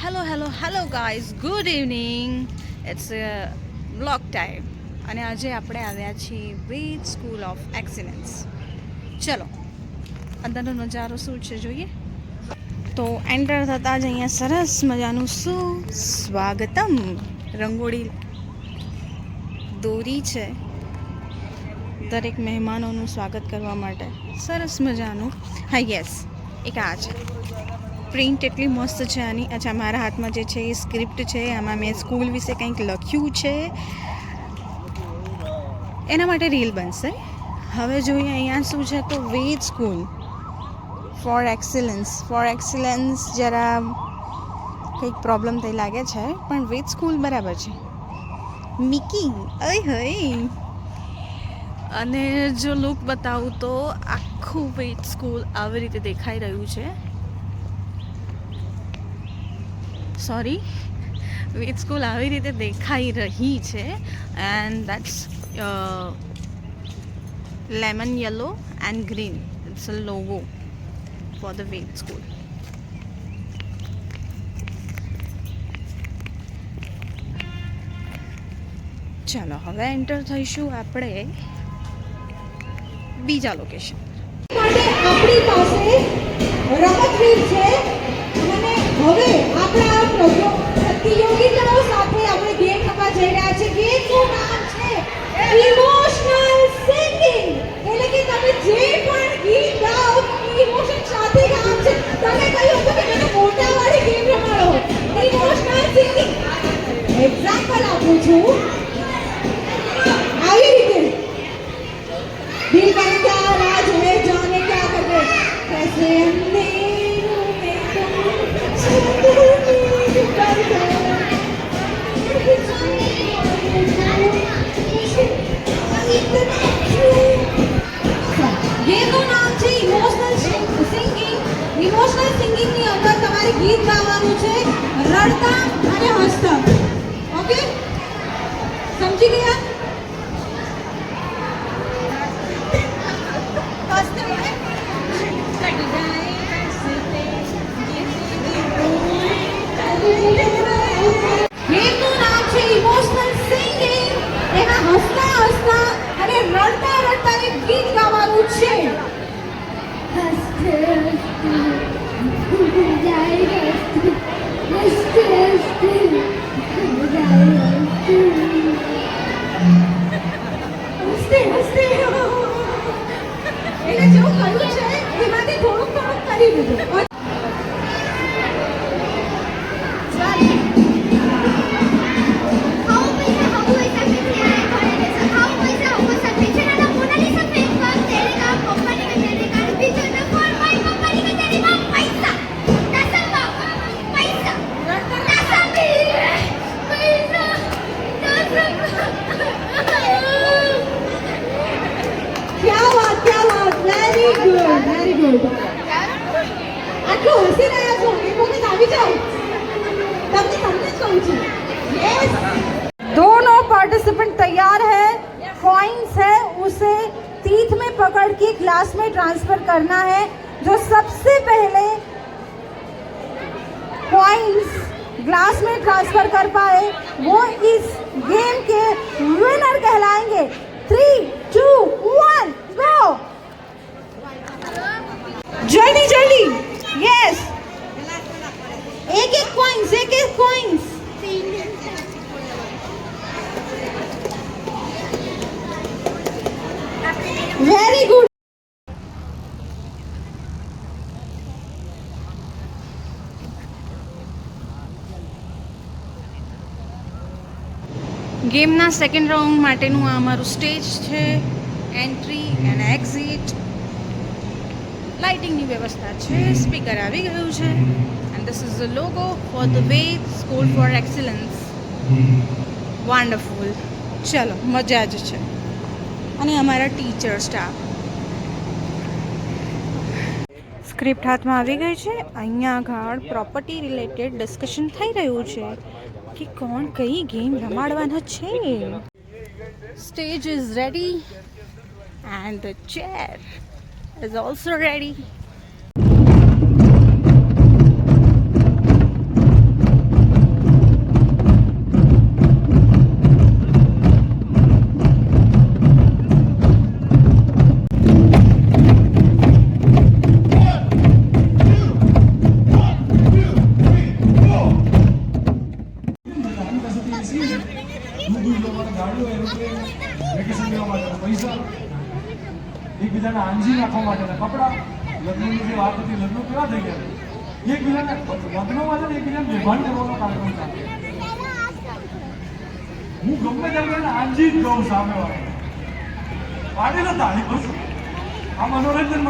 Hello guys, good evening. It's blog time અને આજે આપણે આવ્યા છીએ વેદ સ્કૂલ ઓફ એક્સિલન્સ. ચલો અંદરનો નજારો શું છે જોઈએ. તો એન્ટર થતાં જ અહીંયા સરસ મજાનું સ્વાગતમ રંગોળી દોરી છે દરેક મહેમાનોનું સ્વાગત કરવા માટે. સરસ મજાનું. હા યસ, એક આ છે પ્રિન્ટ એટલી મસ્ત છે આની. અચ્છા, મારા હાથમાં જે છે એ સ્ક્રિપ્ટ છે, આમાં મેં સ્કૂલ વિશે કંઈક લખ્યું છે, એના માટે રીલ બનશે. હવે જોઈએ અહીંયા શું છે, તો વેદ સ્કૂલ ફોર એક્સિલન્સ જરા કંઈક પ્રોબ્લેમ થઈ લાગે છે, પણ વેદ સ્કૂલ બરાબર છે. મિકી અય હય. અને જો લુક બતાવું તો આખું વેદ સ્કૂલ આવી રીતે દેખાઈ રહ્યું છે. વેદ સ્કૂલ આવી રીતે દેખાઈ રહી છે. And that's lemon yellow and green. It's a logo for the Ved school. ચાલો હવે એન્ટર થઈશું આપણે બીજા લોકેશન. આપણી પાસે રમતવીર છે અને હવે આપણા પ્રતિયોગિતાઓ સાથે આપણે ગેમ રમવા જઈ રહ્યા છીએ. ગેમનું નામ છે ઇમોશનલ સિંગિંગ. એટલે કે તમે જે પણ ગીત ગાઓ ઇમોશન સાથે ગાઓ છે. તમે કહ્યું હતું કે મને મોટાવાળી ગેમ રમાડો, ઇમોશનલ સિંગિંગ. એક્ઝામ્પલ આપું છું. આવી રીતે दिल का क्या राज है जाने क्या करते कैसे अंधेरों में ગેમનું નામ છે ઇમોશનલ સિંગિંગ. ઇમોશનલ સિંગિંગ ની અંદર તમારે ગીત ગાવાનું છે રડતા અને હસતા. ઓકે, સમજી ગયા? ગીતનું નામ છે ઇમોશનલ સિંગિંગ. એમાં હસતા હસતા અને રડતા રડતા એક ગીત ગાવાનું છે. એટલે જેવું કર્યું છે એમાંથી થોડુંક કરી દીધું. Very good. આટલું હસી રહ્યા છો એ વખત આવી જાઓ. તમને જ કહું છું. यस, दोनों पार्टिसिपेंट तैयार है. कॉइन्स है उसे तीत में पकड़ के ग्लास में ट्रांसफर करना है. जो सबसे पहले कॉइन्स ग्लास में ट्रांसफर कर पाए वो इस गेम के विनर कहलाएंगे. 3, 2, 1 गो. जल्दी जल्दी. यस, एक एक कॉइन्स वेरी गुड. ગેમના સેકન્ડ રાઉન્ડ માટેનું આ અમારું સ્ટેજ છે. એન્ટ્રી એન્ડ એક્ઝિટ, લાઇટિંગની વ્યવસ્થા છે, સ્પીકર આવી ગયું છે. And this is the logo for the Ved school for excellence. Wonderful. ચલો, મજા જ છે. અને અમારા ટીચર સ્ટાફ. સ્ક્રિપ્ટ હાથમાં આવી ગઈ છે. અહીંયા આગળ પ્રોપર્ટી રિલેટેડ ડિસ્કશન થઈ રહ્યું છે કે કોણ કઈ ગેમ રમાડવાના છે. Stage is ready and the chair is also ready. તમારે ગાડીઓ એરોપ્લેન વેકેશન લેવા માટેના પૈસા, એકબીજાને આંજી નાખવા માટેના કપડાં, લગ્નની જે વાત હતી લગ્નો કેવા થઈ ગયા, એકબીજાને લગ્નોમાં છે ને એકબીજાને બેભાન કરવાનો કાર્યક્રમ ચાલે. હું ગમે તેમ કરીને આંજી જ કહું સામે વાળા પાડી નતા આ મનોરંજન